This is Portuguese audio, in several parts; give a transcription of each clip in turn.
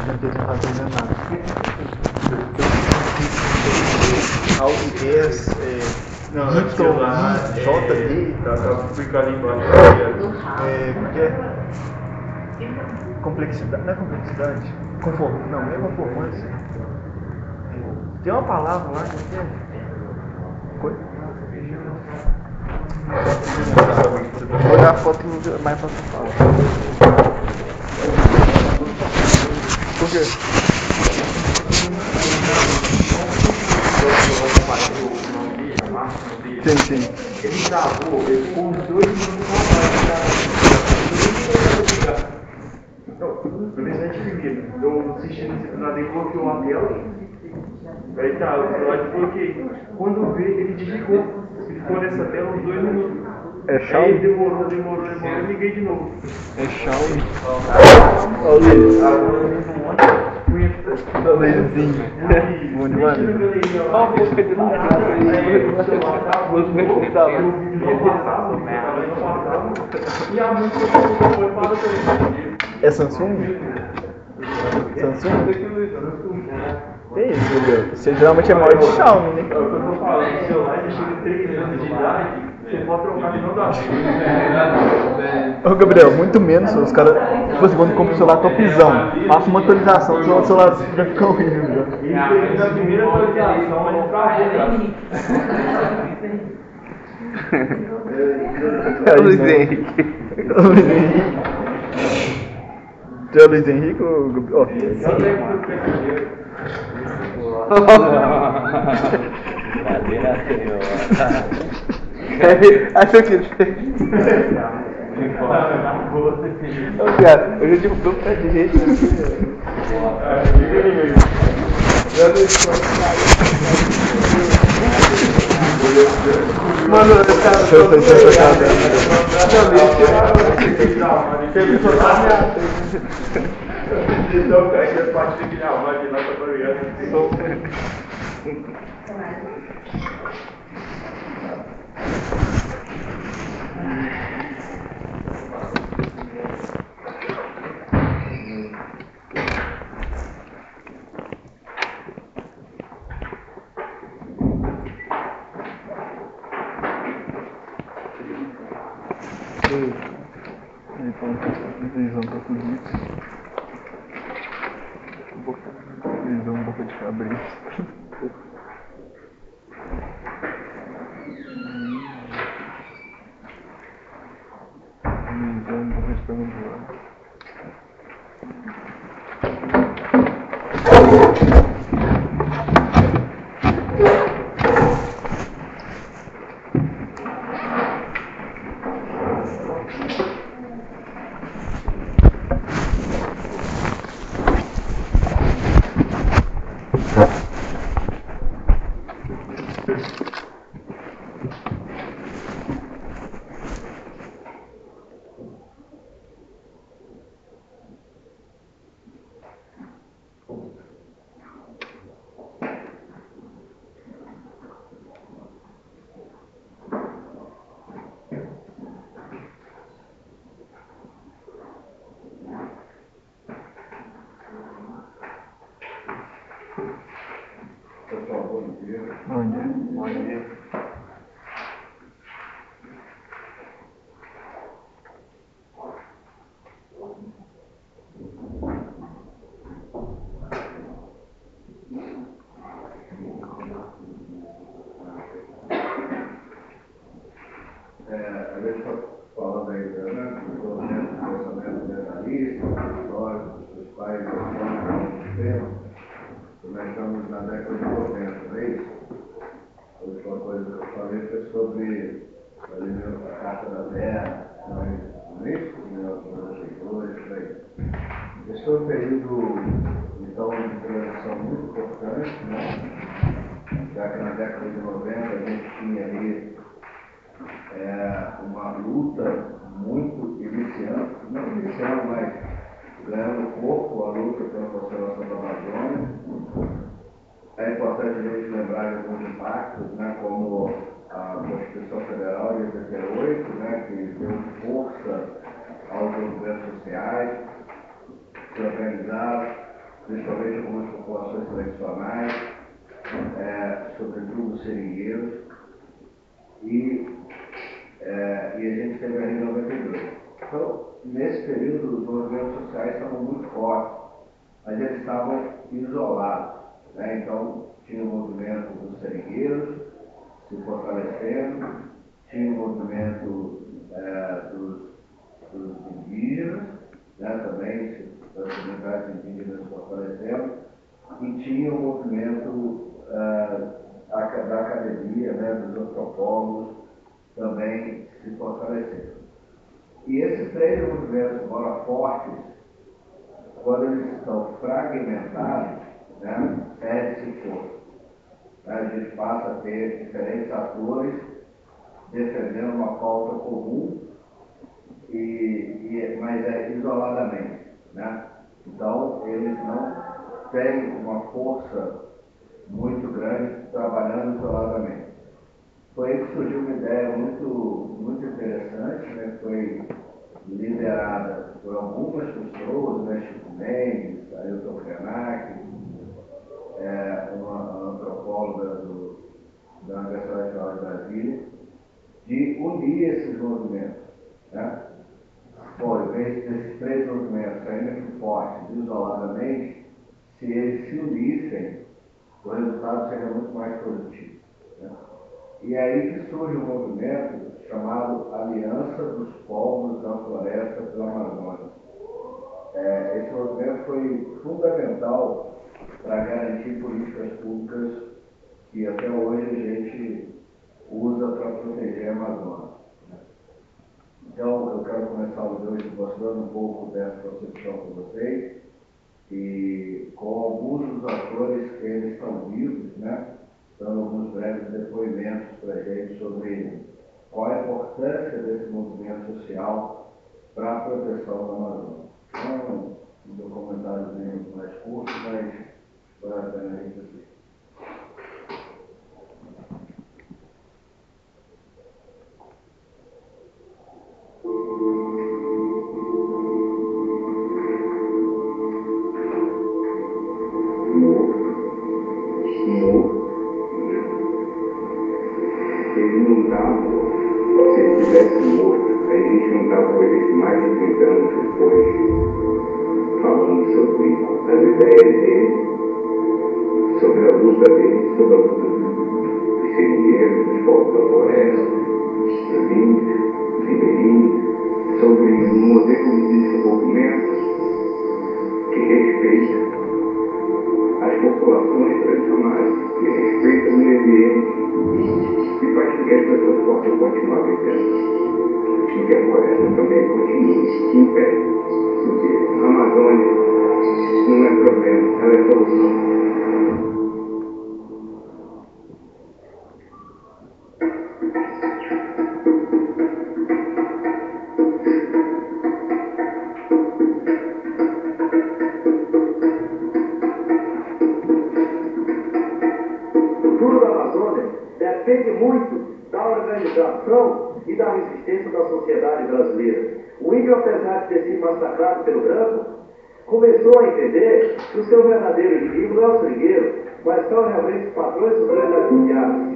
não tá entendendo nada. Alves, Não, é porque Vitor, lá JD, tá fica ali embaixo. porque complexidade, não é complexidade, conforto, não é conformância. Tem uma palavra lá que é vou olhar a foto mais pra falar. Por quê? Sim. Ele travou, ele ficou uns 2 minutos presidente primeiro, eu assistindo esse episódio, ele bloqueou a tela. Aí tá, o celular desbloqueei. Quando vê, ele desligou. Ele ficou nessa tela uns 2 minutos. É Xiaomi? Aí demorou, eu liguei de novo. É Xiaomi. Olha o Luiz. Olha o Luizinho. Bom demais. Olha a música de lá. E a música foi para o É Samsung? Samsung? Que isso, meu Deus? Você geralmente é maior de Xiaomi, né? É o que eu tô falando, o celular já chega em 3 anos de idade, você pode trocar de não dá. Ô Gabriel, muito menos os caras. Tipo assim, quando compra o celular topzão, passa uma atualização, o celular já fica horrível já. Ele fez a primeira atualização, mas não travou, cara. O Luiz Henrique. O Luiz Henrique. Tu é o Luiz Henrique ou o Gabriel? Brincadeira, senhor. Achou que ele fez? Ô, cara, eu já derrubei um pé de gente aqui. Mano, cara, eu tô chocado. Então, cara, que a parte de gravar de lá pra barulhar. Visão pra tudo isso. Visão boca de cabreiro. Visão boca de cabreiro. Bom dia. A gente está falando aí, né, do pensamento mentalista, histórico, dos pais do sistema. Nós estamos na década de 90, não é isso? A última coisa que eu falei foi sobre a Carta da Terra, não é isso? 1992, por aí. Esse foi um período, então, de transição muito importante, né? Já que na década de 90 a gente tinha ali uma luta muito iniciante, não iniciando, mas ganhando corpo a luta pela conservação da Amazônia. É importante a gente lembrar de alguns impactos, né, como a Constituição Federal de 88, né, que deu força aos movimentos sociais, se organizaram principalmente algumas populações tradicionais, sobretudo os seringueiros, e a gente teve ali em 92. Então, nesse período, os movimentos sociais estavam muito fortes, mas eles estavam isolados, né? Então, tinha o movimento dos seringueiros se fortalecendo, tinha o movimento dos indígenas, né? Também, das comunidades indígenas se fortalecendo, e tinha o movimento da academia, né? Dos antropólogos também se fortalecendo. E esses três movimentos, embora fortes, quando eles estão fragmentados, né, perde-se força. A gente passa a ter diferentes atores defendendo uma pauta comum, mas isoladamente. Né? Então, eles não têm uma força muito grande trabalhando isoladamente. Foi aí que surgiu uma ideia muito interessante, né? Foi liderada por algumas pessoas, né? Chico Mendes, Ailton Krenak, uma antropóloga da Universidade Federal de Brasília, de unir esses movimentos. Né? Bom, em vez desses três movimentos ainda que fortes, isoladamente, se eles se unissem, o resultado seria muito mais positivo. Né? E é aí que surge um movimento chamado Aliança dos Povos da Floresta pela Amazônia. Esse movimento foi fundamental para garantir políticas públicas que até hoje a gente usa para proteger a Amazônia. Então, eu quero começar o de hoje mostrando um pouco dessa concepção com vocês e com alguns dos atores que eles estão vivos, né? Dando alguns breves depoimentos para a gente sobre qual a importância desse movimento social para a proteção da Amazônia. Então, um documentáriozinho mais curto, mas vale a pena a gente assistir. Ele não estava, se ele tivesse morto, a gente não estava hoje mais de 30 anos depois, falando sobre as ideias dele, sobre a luta dele, sobre a luta dos seringueiros, dos povos da floresta, dos índios, dos ribeirinhos, sobre um modelo de desenvolvimento que respeita as populações tradicionais, que respeita o meio ambiente e faz com que as pessoas possam continuar vivendo. E que a floresta também continue em pé. Porque a Amazônia não é problema, ela é solução. O futuro da Amazônia depende muito da organização e da resistência da sociedade brasileira. O índio, apesar de ter sido massacrado pelo branco, começou a entender que o seu verdadeiro inimigo não é o seringueiro, mas são realmente os patrões dos grandes latifundiários.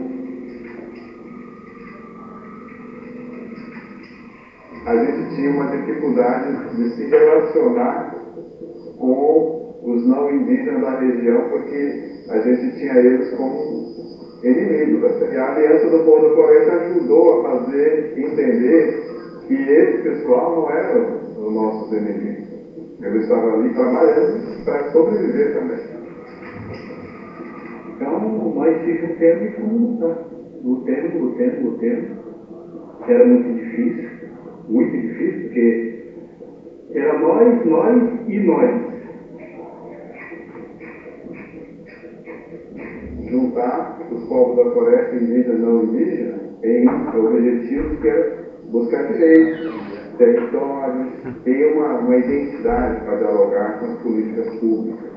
A gente tinha uma dificuldade de se relacionar com os não indígenas da região, porque a gente tinha eles como inimigos. E a Aliança do Povo da Floresta ajudou a fazer entender que esse pessoal não era os nossos inimigos. Eles estavam ali trabalhando para sobreviver também. Então, nós se juntamos e fomos lutar. Lutemos, que era muito difícil, porque era nós e nós. Juntar os povos da floresta, indígenas e não indígenas, em objetivos que era buscar direitos, territórios, ter uma identidade para dialogar com as políticas públicas.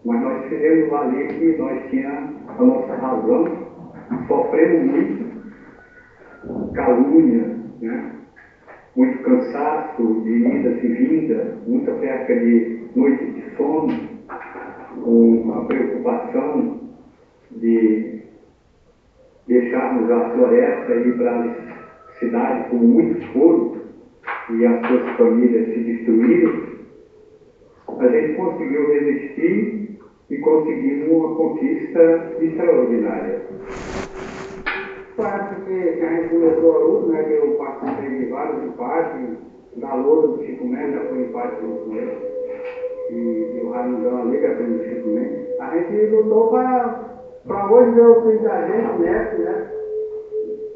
mas nós fizemos valer que nós tínhamos a nossa razão, sofremos muito, calúnia, né? Muito cansaço de idas e vindas, muita perca de noites de sono, com a preocupação de deixarmos a floresta e ir para as cidades, como muitos foram, e as suas famílias se destruíram. A gente conseguiu resistir e conseguimos uma conquista extraordinária. Claro que a gente começou a luta, né, que eu participei de vários empates, da luta do Chico Mendes, já foi empate com ele, e o Raimundão ali, que foi do Chico Mendes. A gente lutou para hoje ver o filho da gente, né,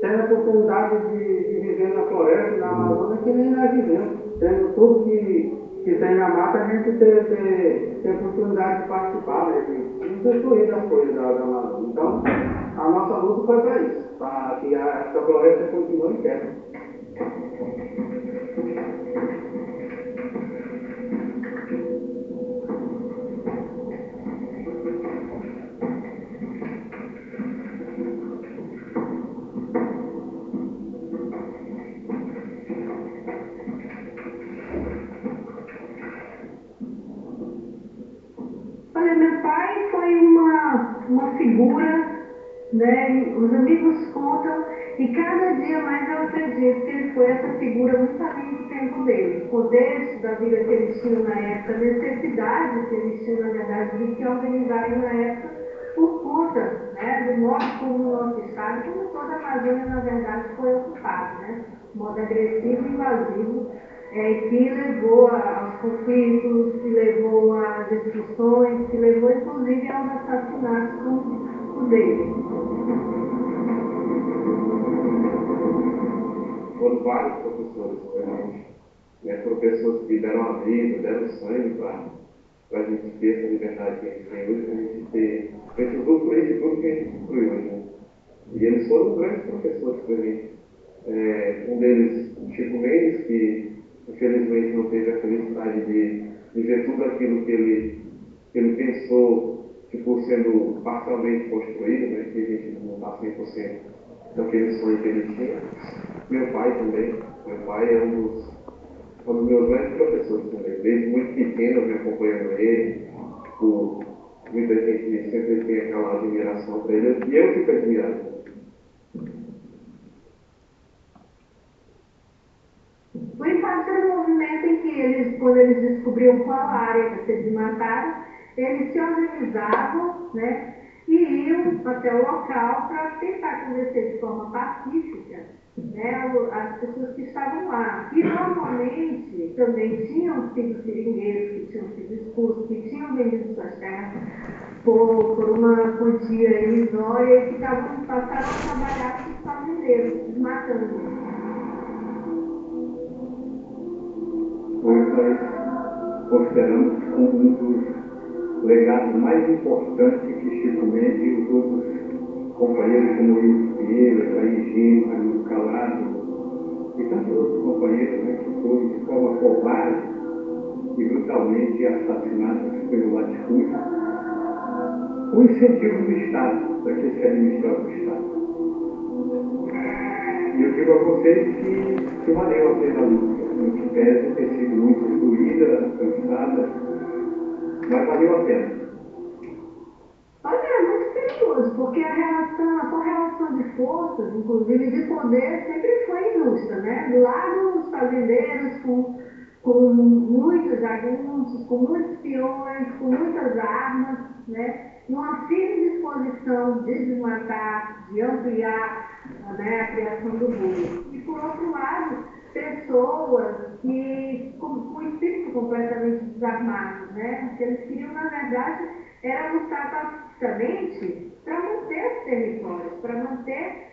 tendo a oportunidade de viver na floresta, na Amazônia, que nem nós vivemos, tendo tudo que tem na mata, a gente tem oportunidade de participar, né, de destruir as coisas da Amazônia. Então, a nossa luta foi para isso, para que essa floresta continue quieta. Olha, meu pai foi uma figura, né? Os amigos contam, e cada dia mais eu acredito que ele foi essa figura muito além do tempo dele. O poder da vida que eles tinham na época, a necessidade que eles tinham, na verdade, de se organizarem na época por conta, né, do modo como o nosso estado, como toda a Amazônia, na verdade, foi ocupada, né? De modo agressivo e invasivo. Que levou aos conflitos, que levou às destruições, que levou inclusive aos assassinatos como o dele. Foram vários professores diferentes, né? Professores que deram a vida, deram sangue para a gente ter essa liberdade que a gente tem hoje, para a gente ter feito usufruir de tudo que a gente construiu hoje. Né? E eles foram grandes professores para mim. Um deles, Chico Mendes, que infelizmente não teve a felicidade de ver tudo aquilo que ele pensou, tipo, sendo parcialmente construído, né? Que a gente não está 100% daquele sonho que ele tinha. Meu pai também. Meu pai é um dos meus grandes professores também. Desde muito pequeno eu me acompanhando ele, muita gente sempre tem aquela admiração para ele, e eu fico admirado. O impacto era um movimento em que quando eles descobriam qual área ia ser desmatada, eles se organizavam, né, e iam até o local para tentar convencer de forma pacífica, né, as pessoas que estavam lá. E normalmente também tinham sido seringueiros, que tinham sido expulsos, que tinham vendido suas terras por uma quantia irrisória e que passaram a trabalhar com os fazendeiros, desmatando. Hoje nós consideramos como um dos legados mais importantes que Chico Mendes e os outros companheiros como Wilson Pinheiro, Jair Gino, Raimundo Calado e tantos outros companheiros, né, que foram de forma covarde e brutalmente assassinados pelo latifúndio, o incentivo do Estado para que se administrasse o Estado. E eu digo a vocês que valeu a pena a luta, que pese ter sido muito doída, cansada, mas valeu a pena. Olha, é muito perigoso, porque a relação de forças, inclusive de poder, sempre foi injusta, né? Do lado os fazendeiros com muitos jagunços, com muitos peões, com muitas armas, né? Numa firme disposição de desmatar, de ampliar, né, a criação do mundo. E por outro lado, pessoas que com o espírito completamente desarmado, né? O que eles queriam, na verdade, era lutar pacificamente para manter os territórios, para manter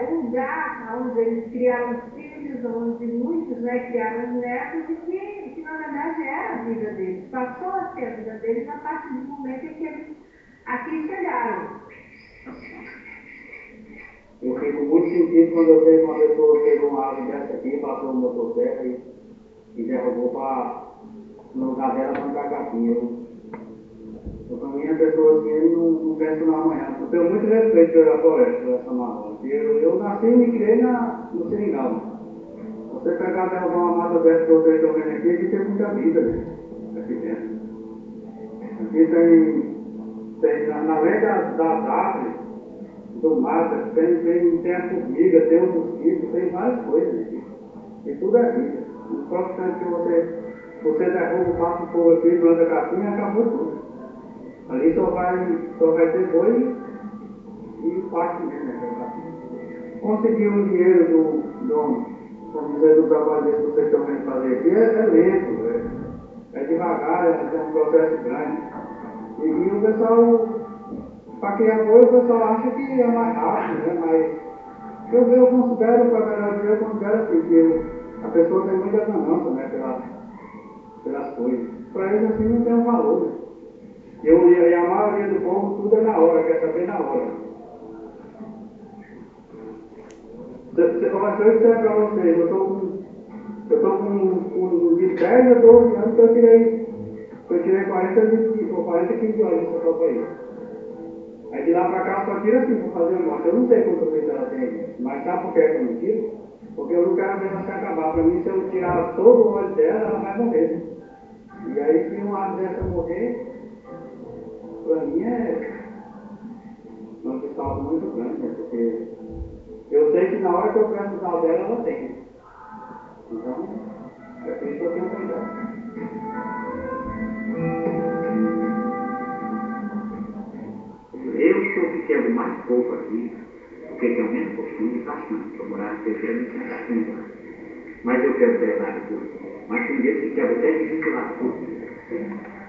um lugar onde eles criaram filhos, onde muitos, né, criaram netos, e que na verdade era a vida deles, passou a ser a vida deles a partir do momento em que eles aqui chegaram. Eu fico muito sentido quando eu vejo uma pessoa que pegou uma árvore dessa aqui, passou uma motosserra e derrubou para no lugar dela plantar capim. minha pessoa assim, não pensa no amanhã. Eu tenho muito respeito pela floresta, pela Amazônia. Eu nasci e me criei no Seringal. Você pegar e derrubar uma mata dessa que vocês estão vendo aqui tem muita vida, né? Aqui dentro. Aqui além das árvores, do mato, tem a formiga, tem o mosquito, tem várias coisas aqui. E tudo é vida. No próprio tanto que você derruba, passa o fogo aqui, planta a capinha e acabou tudo. Ali só vai ter boi e o pasto mesmo, né? Conseguir o dinheiro vamos dizer, do trabalho desse que vocês estão vendo fazer aqui é lento, é devagar, é um processo grande. E o pessoal, para criar boi, o pessoal acha que é mais rápido, né? Mas eu considero, para melhor dizer, eu considero assim, que a pessoa tem muita ganância, né, pelas coisas. Para eles assim não tem um valor, né? E a maioria do povo tudo é na hora, quer saber na hora. Eu disser para vocês, eu estou com de 10 a 12 anos que eu tirei 40 15 horas nessa Copa aí. Aí de lá para cá eu só tiro assim para fazer a morte. Eu não sei quantas vezes ela tem, mas sabe por que eu não tiro? Porque eu não quero ver ela se acabar. Para mim, se eu tirar todo o óleo dela, ela vai morrer. E aí, se uma árvore dessa morrer, para mim é um saldo muito grande, né? Porque eu sei que na hora que eu precisar dela, ela tem. Então, é por isso que eu tenho cuidado. Eu sou o que quero mais pouco aqui, porque tenho menos costume bastante. Eu morar em terceira de 150 anos. Mas eu quero 10 lá de curso. Mas tem vezes que quebra 10 de 20 lá de curso.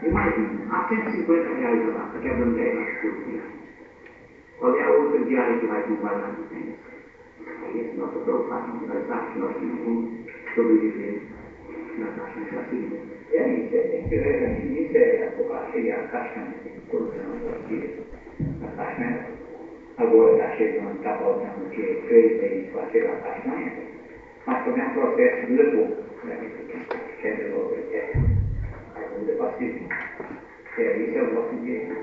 Imagina, há R$150 lá, está quebrando 10 lá de curso. Qual é a outra diária que vai comprar lá de tênis? Aí esse nosso preocupação, nós achamos que nós vamos sobreviver. Nós achamos que assim. E aí, você tem que ver, isso é a população, a castanha, produção aqui. A castanha, agora está chegando, está voltando de 3 meses para chegar a castanha, mas também é um processo que dura pouco. Quer logo, ajuda pacífica. E aí, isso é o nosso direito.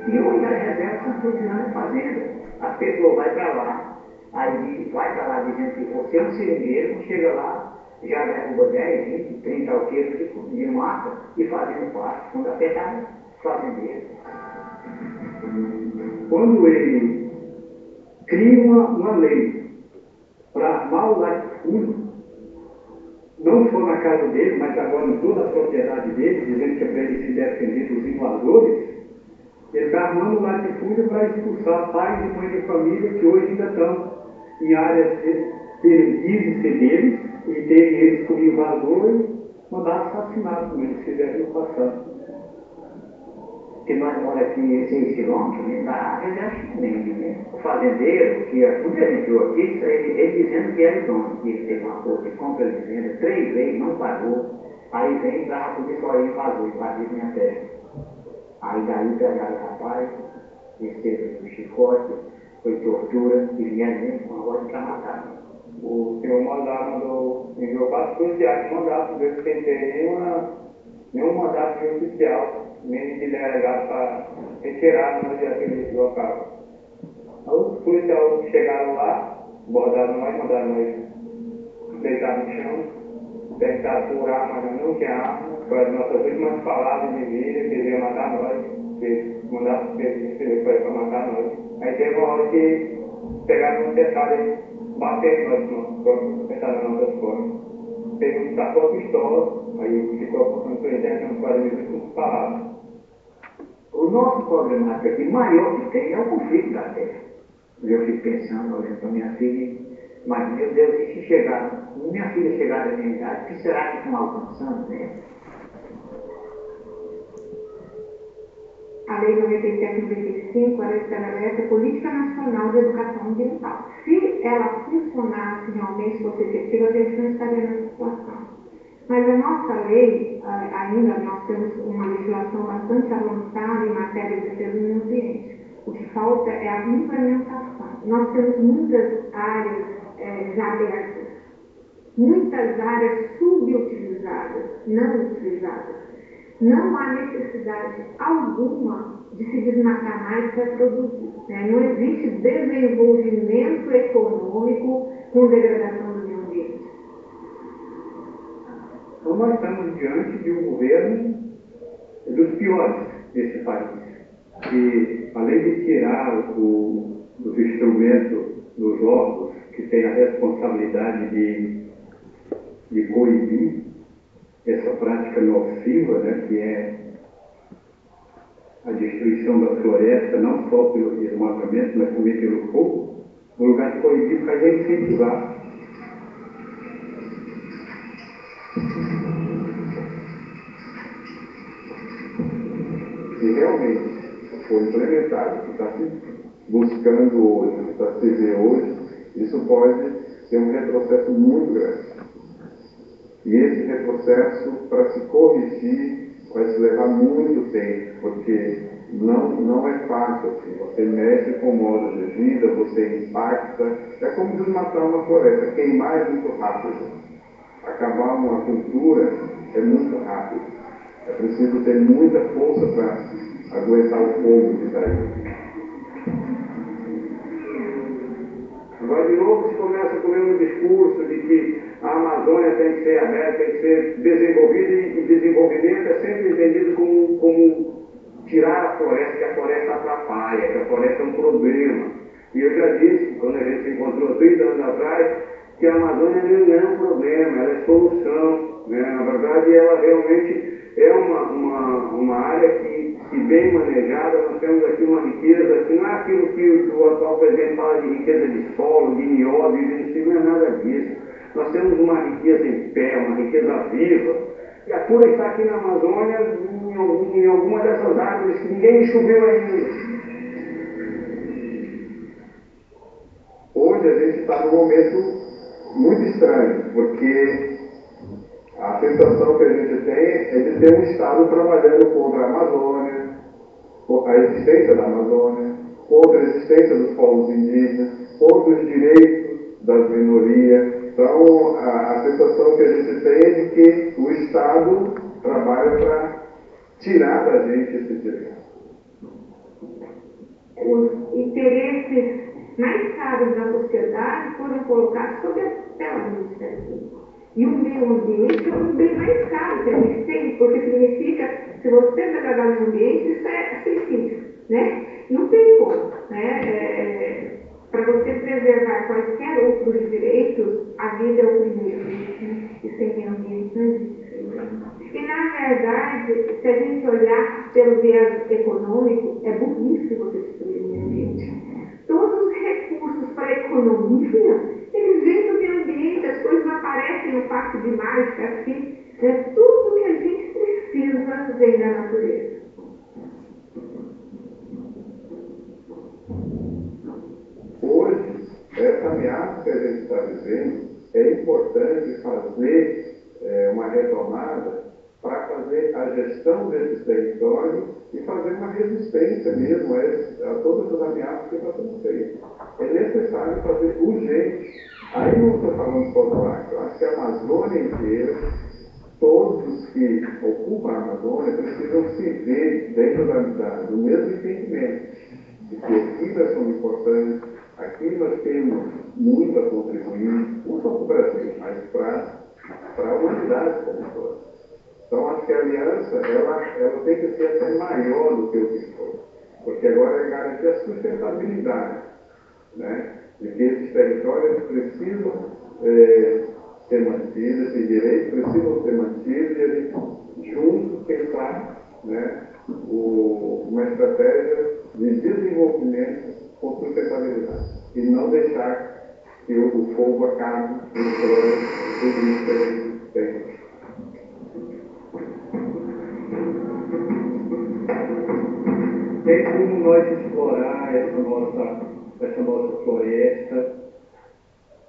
E hoje as reservas estão funcionando fazenda. A pessoa vai para lá, aí vai para lá dizendo que você é um seringueiro, não chega lá, já derruba 10, 20, 30 alqueiros de mata e fazendo pasto. Quando apertar, fazendeiro. Quando ele cria uma lei para armar o latifúndio, não só na casa dele, mas agora em toda a propriedade dele, dizendo que é para ele se defender dos invasores, ele está armando o latifúndio para expulsar pais e mães de família que hoje ainda estão em áreas que dizem ser deles, e terem eles como invasor e mandar assassinar como eles fizeram no passado. Que nós moramos aqui 6 quilômetros, né, da reserva né? O fazendeiro, que tudo que a gente viu aqui, ele dizendo que era dono, que ele teve uma acordo de compra de venda, 3 vezes, não pagou, aí vem para a polícia e invasou, invadiu minha terra. Aí daí pegaram o rapaz, desceram no chicote, foi tortura, e vieram mesmo com a ordem para matar. O senhor enviou 4 policiais que mandaram, ver se tem nenhum mandato oficial, nem de delegado para retirar daquele local. Aí os policiais chegaram lá, abordaram nós, mandaram nós deitar no chão, tentar por arma, mas não tinha arma, foi as nossas últimas palavras de vida, que iam matar nós, que mandaram para matar nós. Aí teve uma hora que pegaram um teclado e bateram nós, apertaram nas nossas costas. Pegou um sacou a pistola, aí ficou apontando para ele, tentando fazer as últimas palavras. O nosso problemático aqui maior que tem é o conflito da terra. Eu fico pensando, olhando para minha filha, mas meu Deus, e se chegar, minha filha chegar da minha idade, o que será que estão alcançando, né? A Lei 97/95, ela estabelece a Política Nacional de Educação Ambiental. Se ela funcionasse realmente, fosse efetiva, a gente não estaria nessa situação. Mas a nossa lei, ainda nós temos uma legislação bastante avançada em matéria de meio ambiente. O que falta é a implementação. Nós temos muitas áreas já abertas, muitas áreas subutilizadas. não utilizadas. Não há necessidade alguma de se desmatar mais para produzir. Né? Não existe desenvolvimento econômico com degradação do meio ambiente. Então nós estamos diante de um governo dos piores desse país, que além de tirar os instrumentos dos órgãos que têm a responsabilidade de coibir essa prática nociva, né, que é a destruição da floresta, não só pelo desmatamento, mas também pelo fogo, no lugar de coibir, faz incentivar. Se realmente for implementado o que está se buscando hoje, o que está se vê hoje, isso pode ser um retrocesso muito grande. E esse retrocesso, para se corrigir, vai se levar muito tempo, porque não é fácil assim. Você mexe com o modo de vida, você impacta. É como desmatar uma floresta, queimar é muito rápido. Acabar uma cultura é muito rápido. É preciso ter muita força para aguentar o fogo que está aí. Agora, de novo, se começa com o mesmo discurso de que a Amazônia tem que ser aberta, tem que ser desenvolvida, e desenvolvimento é sempre entendido como tirar a floresta, que a floresta atrapalha, que a floresta é um problema. E eu já disse, quando a gente se encontrou 30 anos atrás, que a Amazônia não é um problema, ela é solução. Né? Na verdade, ela realmente é uma área que, se bem manejada, nós temos aqui uma riqueza, que não é aquilo que o atual presidente fala de riqueza de solo, de nióbio, isso não é nada disso. Nós temos uma riqueza em pé, uma riqueza viva, e a cura está aqui na Amazônia, em alguma dessas árvores que ninguém descobriu ainda. Hoje a gente está num momento muito estranho, porque a sensação que a gente tem é de ter um Estado trabalhando contra a Amazônia, a existência da Amazônia, contra a existência dos povos indígenas, contra os direitos das minorias. Então, a sensação que a gente tem é de que o Estado trabalha para tirar da gente esse direito. Os interesses mais caros da sociedade foram colocados sob a tutela do Ministério Público. E o meio ambiente é um bem mais caro que a gente tem, porque significa, se você degradar o meio ambiente, isso é suicídio, né? Não tem como, né? Para você preservar quaisquer outros direitos, a vida é o primeiro, né? E sem meio ambiente não existe. E, na verdade, se a gente olhar pelo viés econômico, é burrice você destruir o meio ambiente. Todos os recursos para a economia, eles vêm do meio ambiente, as coisas não aparecem no passe de mágica, assim, né? Tudo que a gente precisa vem da natureza. Hoje, essa ameaça que a gente está vivendo, é importante fazer uma retomada para fazer a gestão desses territórios e fazer uma resistência mesmo a todas as ameaças que estão sendo feitas. É necessário fazer urgente. Aí não estou falando só do Acre, eu acho que a Amazônia inteira, todos os que ocupam a Amazônia precisam se ver dentro do mesmo entendimento, de que aqui nós somos importantes, aqui nós temos muito a contribuir, não só para o Brasil, mas para a humanidade como um todo. Então, acho que a aliança, ela tem que ser até maior do que o que foi, porque agora é garantir a sustentabilidade, né? De que esses territórios precisam ser mantidos, esses direitos precisam ser mantidos, e a gente juntos pensar, né, uma estratégia de desenvolvimento com sustentabilidade, e não deixar que o fogo acabe destrói tudo isso que a gente tem. Tem como nós explorar essa nossa floresta,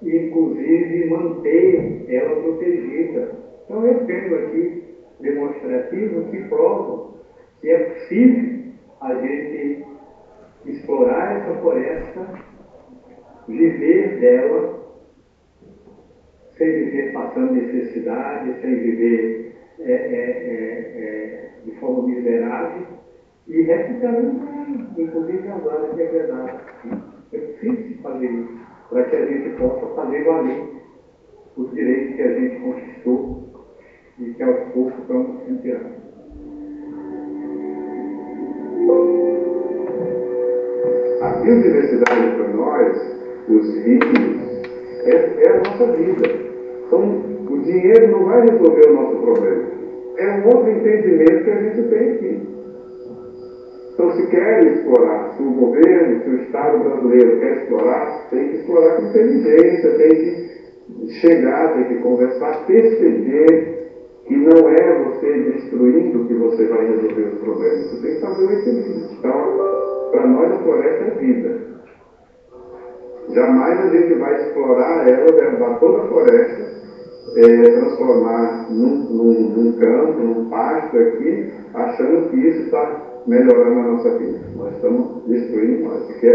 e inclusive manter ela protegida. Então eu tenho aqui demonstrativos que provam que é possível a gente explorar essa floresta, viver dela, sem viver passando necessidade, sem viver de forma miserável e recuperando, inclusive as áreas degradadas. É preciso se fazer isso, para que a gente possa fazer valer os direitos que a gente conquistou e que aos poucos estamos se tirando. A biodiversidade para nós, os rios, é a nossa vida. O dinheiro não vai resolver o nosso problema. É um outro entendimento que a gente tem aqui. Então, se quer explorar, se o governo, se o Estado brasileiro quer explorar, tem que explorar com inteligência, tem que chegar, tem que conversar, perceber que não é você destruindo que você vai resolver os problemas. Você tem que fazer o equilíbrio. Então, para nós, a floresta é vida. Jamais a gente vai explorar ela, derrubar toda a floresta, transformar num campo, num pasto aqui, achando que isso está melhorando a nossa vida. Nós estamos destruindo nós, porque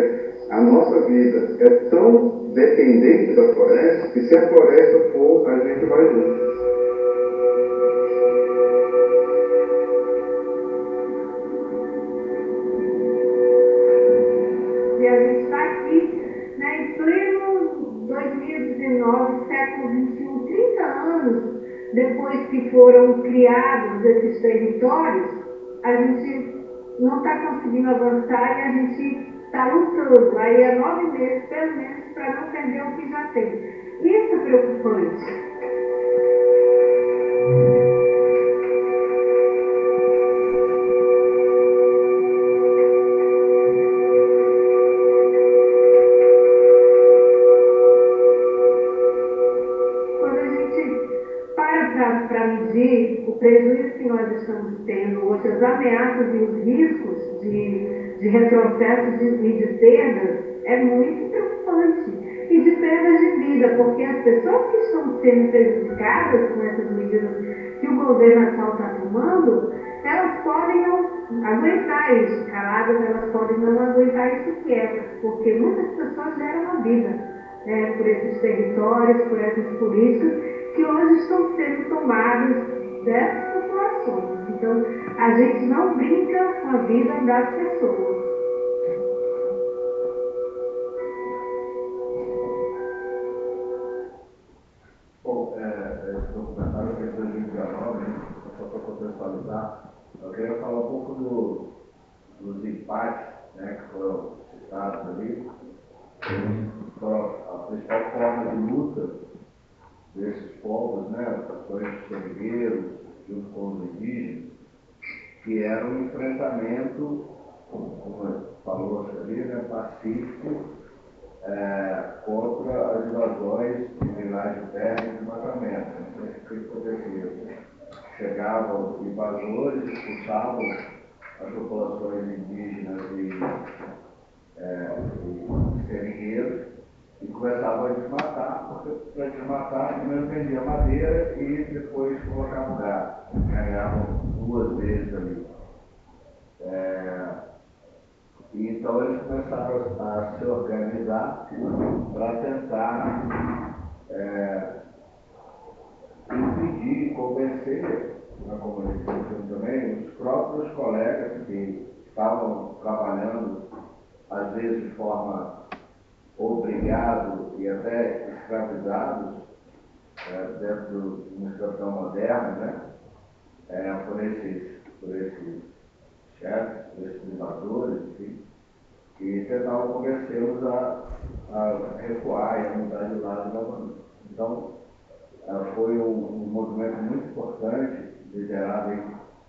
a nossa vida é tão dependente da floresta que se a floresta for, a gente vai junto. E a gente está aqui, né, em pleno 2019, século XXI, 30 anos depois que foram criados esses territórios, a gente não está conseguindo avançar e a gente está lutando aí há 9 meses, pelo menos, para não perder o que já tem. Isso é preocupante. Para medir o prejuízo que nós estamos tendo hoje, as ameaças e os riscos de retrocesso e de perdas, é muito preocupante. E de perdas de vida, porque as pessoas que estão sendo prejudicadas com essas medidas que o governo atual está tomando, elas podem não aguentar isso caladas, elas podem não aguentar isso quietas, porque muitas pessoas deram a vida por esses territórios, por essas políticas, que hoje estão sendo tomadas dessas populações. Então, a gente não brinca com a vida das pessoas. Bom, esse documentário foi em 2019, só para contextualizar, eu queria falar um pouco dos empates, né, que foram citados ali. A principal forma de luta desses povos, né, as ações dos seringueiros, junto com os indígenas, que era um enfrentamento, como falou ali, né, pacífico, contra as invasões de minerais de terra e desmatamento. Então, o que acontecia? Chegavam invasores, expulsavam as populações indígenas e seringueiros, e começavam a desmatar, porque para desmatar primeiro vendia madeira e depois colocavam gado. Ganhavam 2 vezes ali. E então eles começaram a se organizar para tentar impedir, convencer na comunicação também os próprios colegas que estavam trabalhando, às vezes de forma obrigados e até escravizados dentro de uma situação moderna, né? Por esses chefes, por esses invasores, enfim, e tentavam convencê-los a recuar e a mudar de lado novamente. Então, foi um movimento muito importante, liderado aí.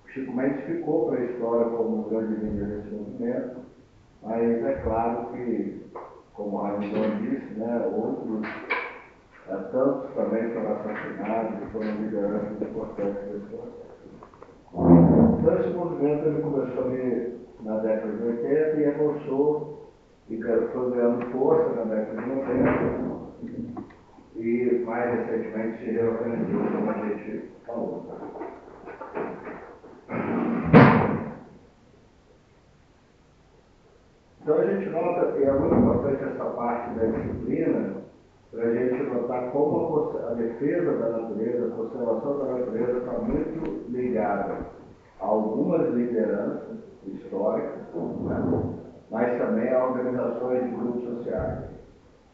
Chico Mendes ficou para a história como um grande líder desse movimento, mas é claro que, como o Raimundo disse, né, outros, tantos também foram assassinados e foram lideranças importantes desse processo. Então, esse movimento ele começou ali na década de 80 e avançou e foi ganhando força na década de 90 e mais recentemente se reorganizou, como a gente falou. Então a gente nota que é muito importante essa parte da disciplina, para a gente notar como a defesa da natureza, a conservação da natureza está muito ligada a algumas lideranças históricas, né? Mas também a organizações de grupos sociais.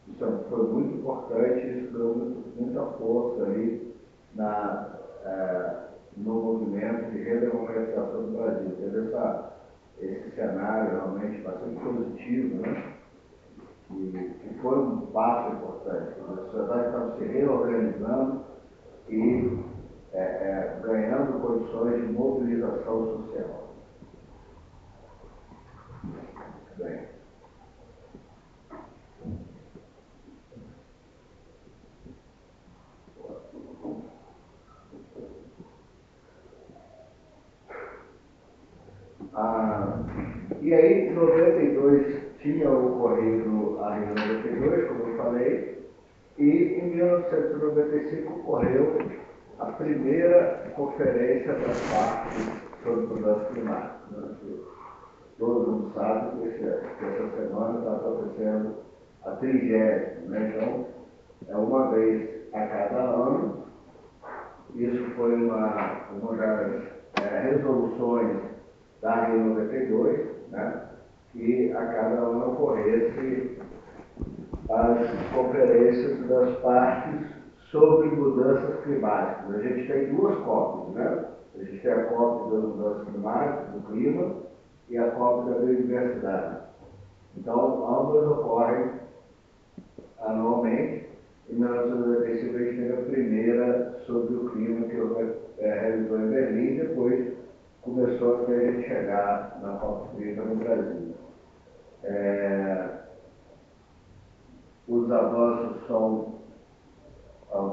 Isso foi muito importante, isso deu muita força aí no movimento de redemocratização do Brasil. Teve esse cenário realmente bastante positivo, né? Que foi um passo importante. A sociedade estava se reorganizando e ganhando condições de mobilização social. Bem. E aí, em 92, tinha ocorrido a Rio 92, como eu falei, e em 1995 ocorreu a primeira conferência das partes sobre mudança climática. Todo mundo sabe que essa semana está acontecendo a 30ª, né? Então, é uma vez a cada ano. Isso foi uma das resoluções da Rio 92, né? Que a cada ano ocorresse as conferências das partes sobre mudanças climáticas. A gente tem duas COPs, né? A gente tem a COP das mudanças climáticas, do clima, e a COP da biodiversidade. Então, ambas ocorrem anualmente. Em 1995 a gente teve a primeira sobre o clima que realizou em Berlim, depois começou até a gente chegar na COP30 no Brasil. Os avanços são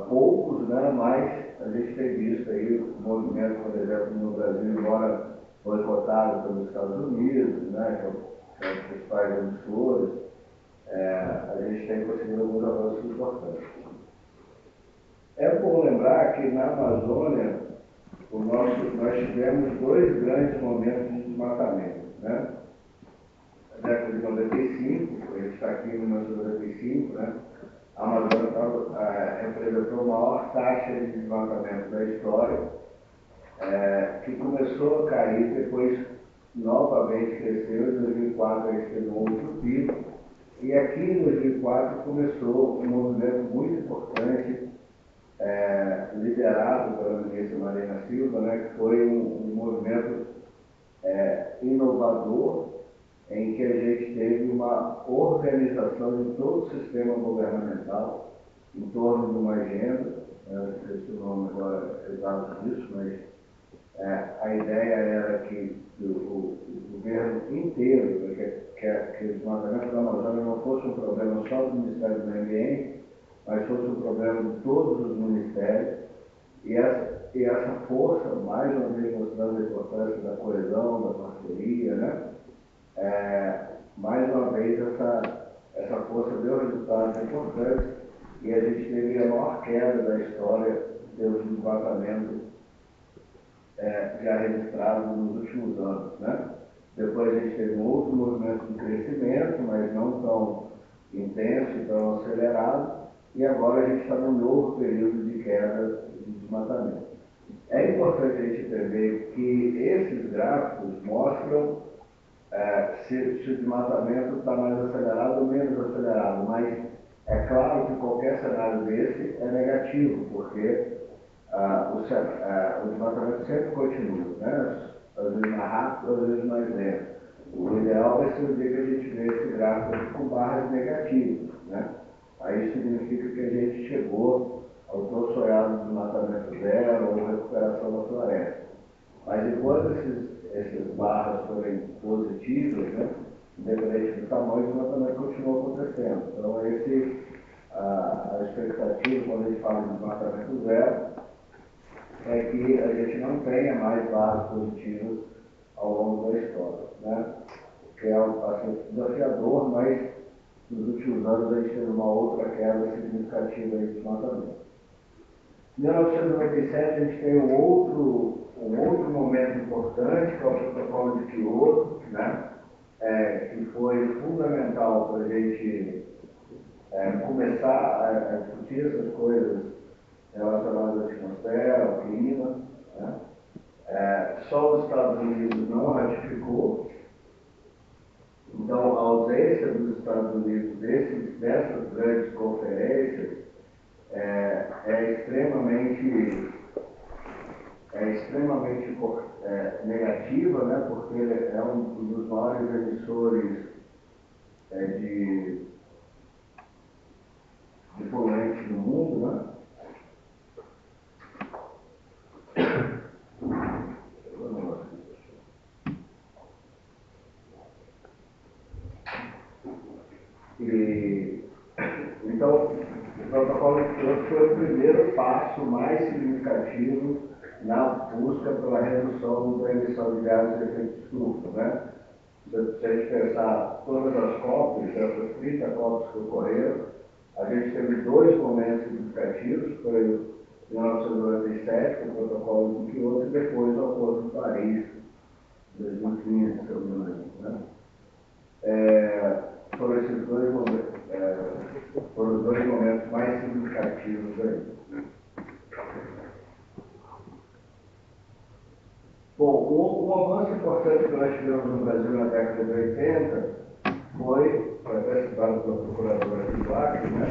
poucos, né? Mas a gente tem visto aí o movimento, por exemplo, no Brasil, embora boicotado pelos Estados Unidos, né? Que são os principais emissores, a gente tem conseguido alguns avanços importantes. É bom lembrar que na Amazônia nós tivemos dois grandes momentos de desmatamento, né? Na década de 95, a gente está aqui em 1995, né? A Amazônia representou a maior taxa de desmatamento da história, que começou a cair, depois novamente cresceu. Em 2004 a gente teve um outro pico, e aqui em 2004 começou um movimento muito importante, liderado pela ministra Marina Silva, né, que foi um movimento inovador, em que a gente teve uma organização de todo o sistema governamental em torno de uma agenda. Não sei se o nome agora é exato disso, mas a ideia era que o governo inteiro, que o desmatamento da Amazônia não fosse um problema só do Ministério do Meio Ambiente, mas fosse um problema de todos os ministérios, e essa força, mais uma vez mostrando a importância da coesão, da parceria, né? Mais uma vez essa força deu resultados importantes, e a gente teve a maior queda da história dos desmatamentos já registrados nos últimos anos, né? Depois a gente teve um outro movimento de crescimento, mas não tão intenso e tão acelerado, e agora a gente está num novo período de queda de desmatamento. É importante a gente entender que esses gráficos mostram se o desmatamento está mais acelerado ou menos acelerado, mas é claro que qualquer cenário desse é negativo, porque o desmatamento sempre continua, né? Às vezes mais rápido, às vezes mais lento. O ideal vai ser o dia que a gente vê esse gráfico com barras negativas, né? Aí significa que a gente chegou ao tão sonhado desmatamento zero ou recuperação da floresta. Mas enquanto essas barras forem positivas, né, independente do tamanho, o desmatamento continua acontecendo. Então, a expectativa, quando a gente fala de desmatamento zero, é que a gente não tenha mais barras positivas ao longo da história, né? Que é bastante desafiador, mas nos últimos anos a gente teve uma outra queda significativa de desmatamento. Em 1997 a gente tem um outro momento importante, que é o Protocolo de Kyoto, né? Que foi fundamental para a gente começar a discutir essas coisas relacionadas à atmosfera, ao clima, né? Só os Estados Unidos não ratificou. Então, a ausência dos Estados Unidos dessas grandes conferências é extremamente negativa, né? Porque ele é um dos maiores emissores de poluentes do mundo, né? Então, o protocolo de Kyoto foi o primeiro passo mais significativo na busca pela redução da emissão de gases de efeito estufa, né? Se a gente pensar todas as COPs, essas 30 COPs que ocorreram, a gente teve dois momentos significativos, foi em 1997, com o protocolo de Kyoto, e depois o Acordo de Paris, em 2015, se eu não me engano, né? Foram esses dois momentos, foram os dois momentos mais significativos aí. Bom, um avanço importante que nós tivemos no Brasil na década de 80 foi até citado pela procuradora aqui do Acre, né?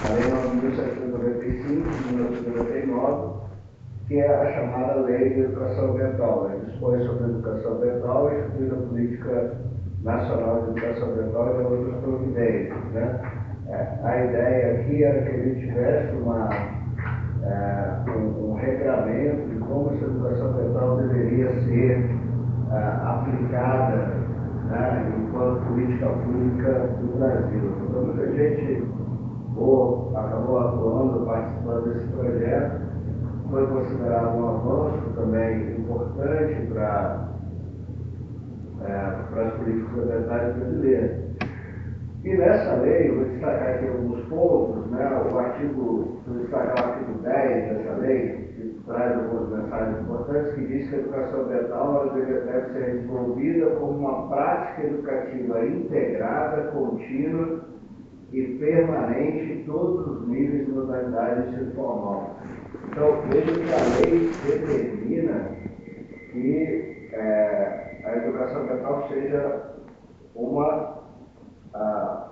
A Lei 9.795 de 1999, que é a chamada Lei de Educação Ambiental. Ela dispõe sobre a educação ambiental e institui a Política Nacional de Educação Ambiental e outras providências, né? A ideia aqui era que ele tivesse um regramento de como essa educação ambiental deveria ser aplicada, né, enquanto política pública do Brasil. Então, muita gente acabou atuando, participando desse projeto. Foi considerado um avanço também importante para as políticas ambientais brasileiras. E nessa lei, eu vou destacar aqui alguns pontos, né? Vou destacar o artigo 10 dessa lei, que traz algumas mensagens importantes, que diz que a educação ambiental ela deve ser desenvolvida como uma prática educativa integrada, contínua e permanente em todos os níveis de modalidade de ensino formal. Então, veja que a lei determina que a educação ambiental seja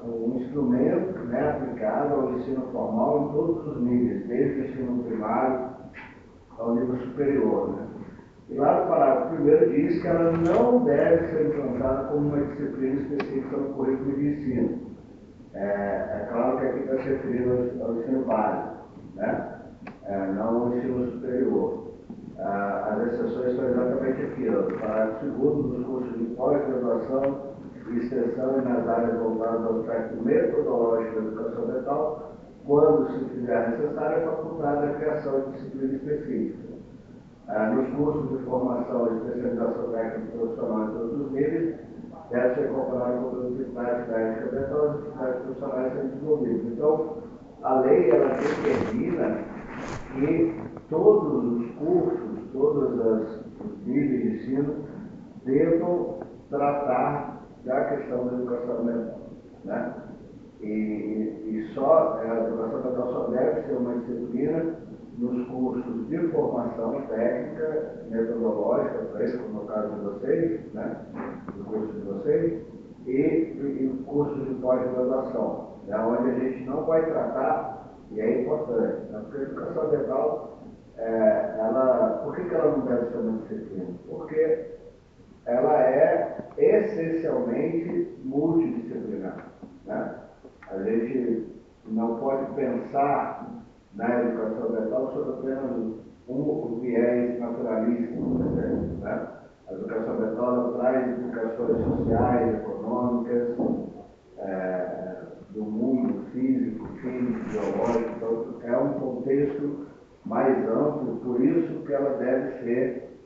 um instrumento, né, aplicado ao ensino formal em todos os níveis, desde o ensino primário ao nível superior, né? E lá no parágrafo primeiro diz que ela não deve ser implantada como uma disciplina específica no currículo de ensino. É claro que aqui está se referindo ao ensino básico, né? Não ao ensino superior. As exceções são exatamente aqui, no parágrafo segundo, dos cursos de pós-graduação e extensão e nas áreas voltadas ao aspecto metodológico da educação ambiental, quando se fizer necessário, é facultada a criação de disciplina específica. Nos cursos de formação e especialização técnica profissional em todos os níveis, deve ser incorporado o conteúdo de prática ética ambiental e as atividades profissionais sendo desenvolvidas. Então, a lei ela determina que todos os cursos, todos os níveis de ensino devam tratar da questão da educação ambiental, né? E só a educação ambiental só deve ser uma disciplina nos cursos de formação técnica, metodológica, como no caso de vocês, né? No curso de vocês, e cursos de pós-graduação, né? Onde a gente não vai tratar, e é importante, né? Porque a educação ambiental, por que ela não deve ser uma disciplina? Porque ela é essencialmente multidisciplinar, né? A gente não pode pensar na educação ambiental sobre apenas um viés naturalista, né? A educação ambiental traz implicações sociais, econômicas, do mundo físico, químico, biológico. Então, é um contexto mais amplo, por isso que ela deve ser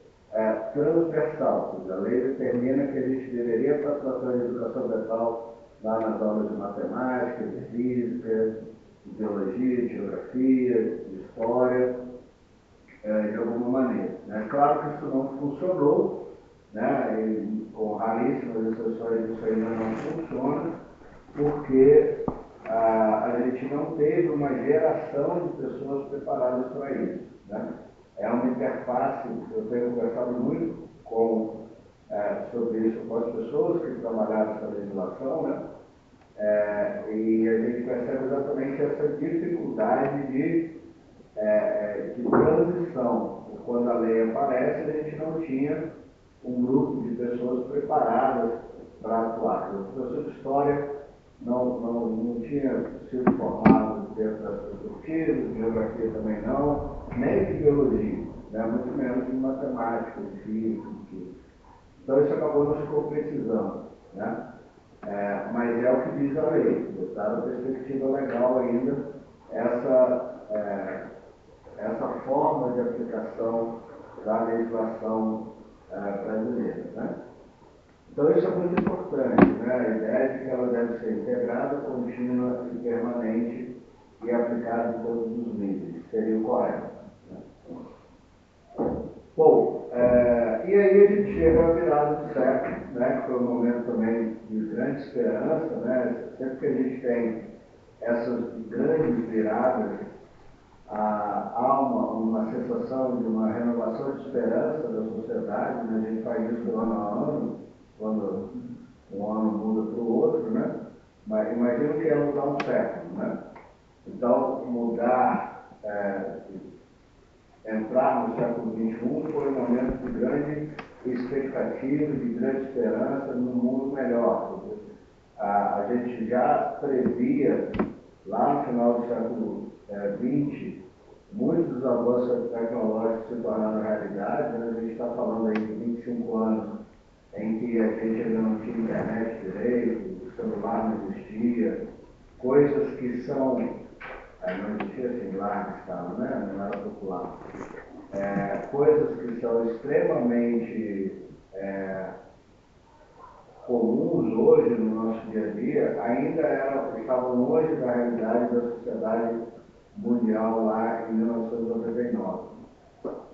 transversal. A lei determina que a gente deveria estar tratando de educação ambiental lá nas aulas de matemática, de física, de biologia, de geografia, de história, de alguma maneira, né? Claro que isso não funcionou, né? E, com raríssimas exceções, isso ainda não funciona, porque a a gente não teve uma geração de pessoas preparadas para isso, né? É uma interface, eu tenho conversado muito sobre isso com as pessoas que trabalharam essa legislação, né? E a gente percebe exatamente essa dificuldade de transição. Quando a lei aparece, a gente não tinha um grupo de pessoas preparadas para atuar. O professor de História não tinha sido formado dentro das perspectivas, de Geografia também não, nem de Biologia, né? Muito menos de Matemática, de Física, de Química. Então isso acabou não se concretizando, né? Mas é o que diz a lei, botar a perspectiva legal ainda, essa forma de aplicação da legislação brasileira, né? Então isso é muito importante, né? A ideia de que ela deve ser integrada, contínua e permanente e aplicada em todos os níveis, seria o correto, né? Bom, e aí a gente chega à virada do século, né? Que foi um momento também de grande esperança, né? Sempre que a gente tem essas grandes viradas, há uma sensação de uma renovação de esperança da sociedade, né? A gente faz isso ano a ano, quando um ano muda para o outro, né? Mas imagina que é mudar um século, né? Então, entrar no século XXI foi um momento de grande expectativa, de grande esperança num mundo melhor. A gente já previa, lá no final do século XX, muitos dos avanços tecnológicos se tornaram realidade, né? A gente está falando aí de 25 anos em que a gente ainda não tinha internet direito, o celular não existia, coisas que são, não existia assim em larga escala, né? Não era popular, coisas que são extremamente comuns hoje no nosso dia a dia, ainda estavam longe da realidade da sociedade mundial lá em 1999.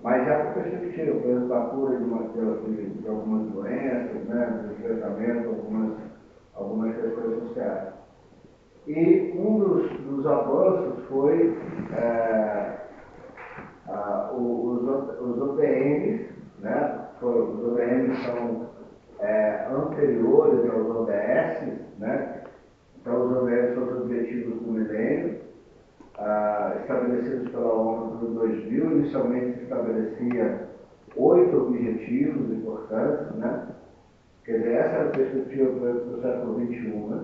Mas já com perspectiva, por exemplo, a cura de algumas doenças, né, do enfrentamento, algumas questões sociais. E um dos avanços foi os ODMs, né? Os ODMs são anteriores aos ODS, né? Então, os ODS são os Objetivos do Milênio, estabelecidos pela ONU no 2000. Inicialmente se estabelecia 8 objetivos importantes, né? Quer dizer, essa era a perspectiva do século XXI, né?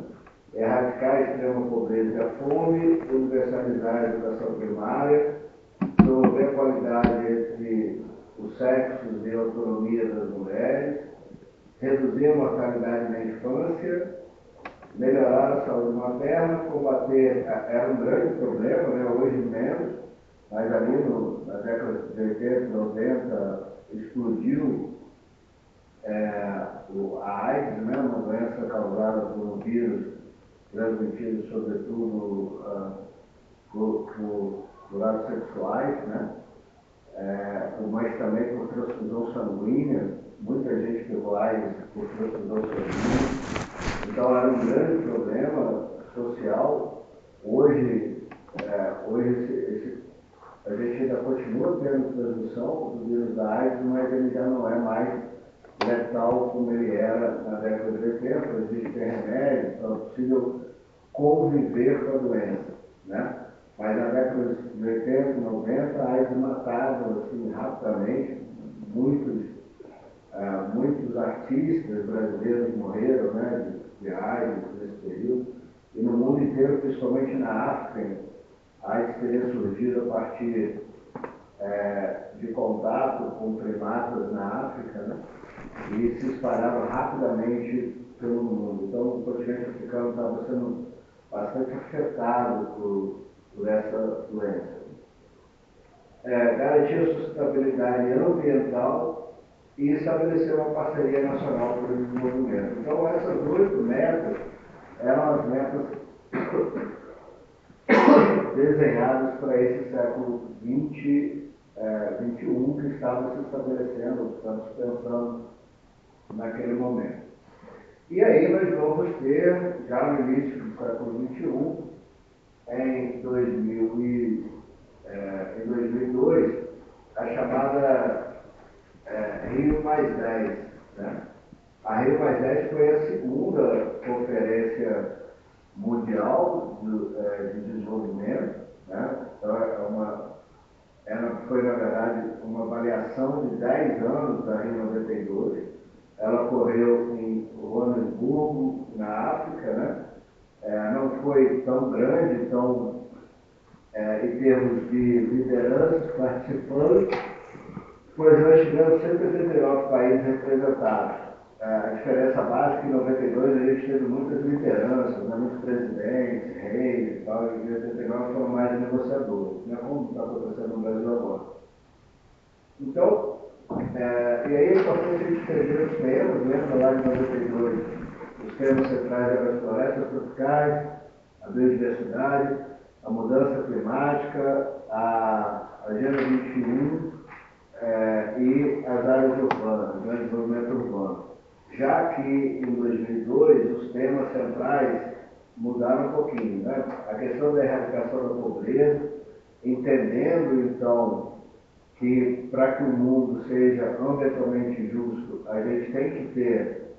Erradicar a extrema pobreza e a fome, universalizar a educação primária, promover a qualidade entre os sexos e a autonomia das mulheres, reduzir a mortalidade na infância, melhorar a saúde materna, combater, era um grande problema, né? Hoje menos, mas ali na década de 80, 90, explodiu a AIDS, né? Uma doença causada por um vírus transmitido sobretudo por atos sexuais, né? Mas também por transfusão sanguínea. Muita gente pegou AIDS por transfusão sanguínea. Então era um grande problema social. Hoje a gente ainda continua tendo transmissão do vírus da AIDS, mas ele já não é mais letal como ele era na década de 80. Existe remédio, então é possível conviver com a doença, né? Mas na década de 80, 90, a AIDS matava assim, rapidamente. Muitos artistas brasileiros morreram, né, de AIDS nesse período. E no mundo inteiro, principalmente na África, a AIDS teria surgido a partir de contato com primatas na África, né? E se espalhava rapidamente pelo mundo. Então o continente africano estava sendo bastante afetado por essa doença. Garantir a sustentabilidade ambiental e estabelecer uma parceria nacional para o desenvolvimento. Então essas 8 metas eram as metas desenhadas para esse século XXI que estava se estabelecendo, estava se pensando naquele momento. E aí nós vamos ter, já no início do século XXI, em 2002 a chamada Rio Mais 10. Né? A Rio Mais 10 foi a segunda conferência mundial de desenvolvimento. Né? Então, foi, na verdade, uma avaliação de 10 anos da Rio 92. Ela ocorreu em Joanesburgo, na África. Né? Não foi tão grande, em termos de lideranças participando, pois nós tivemos 169 países representados. A diferença básica em 92 a gente teve muitas lideranças, né, muitos presidentes, reis e tal, e em 89 foram mais negociadores, né, como está acontecendo no Brasil agora. Então, e aí é importante a gente escrever os temas, lembra lá de 92, os temas centrais eram as florestas tropicais, a biodiversidade, a mudança climática, a Agenda 21 e as áreas urbanas, o desenvolvimento urbano. Já que em 2002 os temas centrais mudaram um pouquinho, né? A questão da erradicação da pobreza, entendendo então que para que o mundo seja ambientalmente justo, a gente tem que ter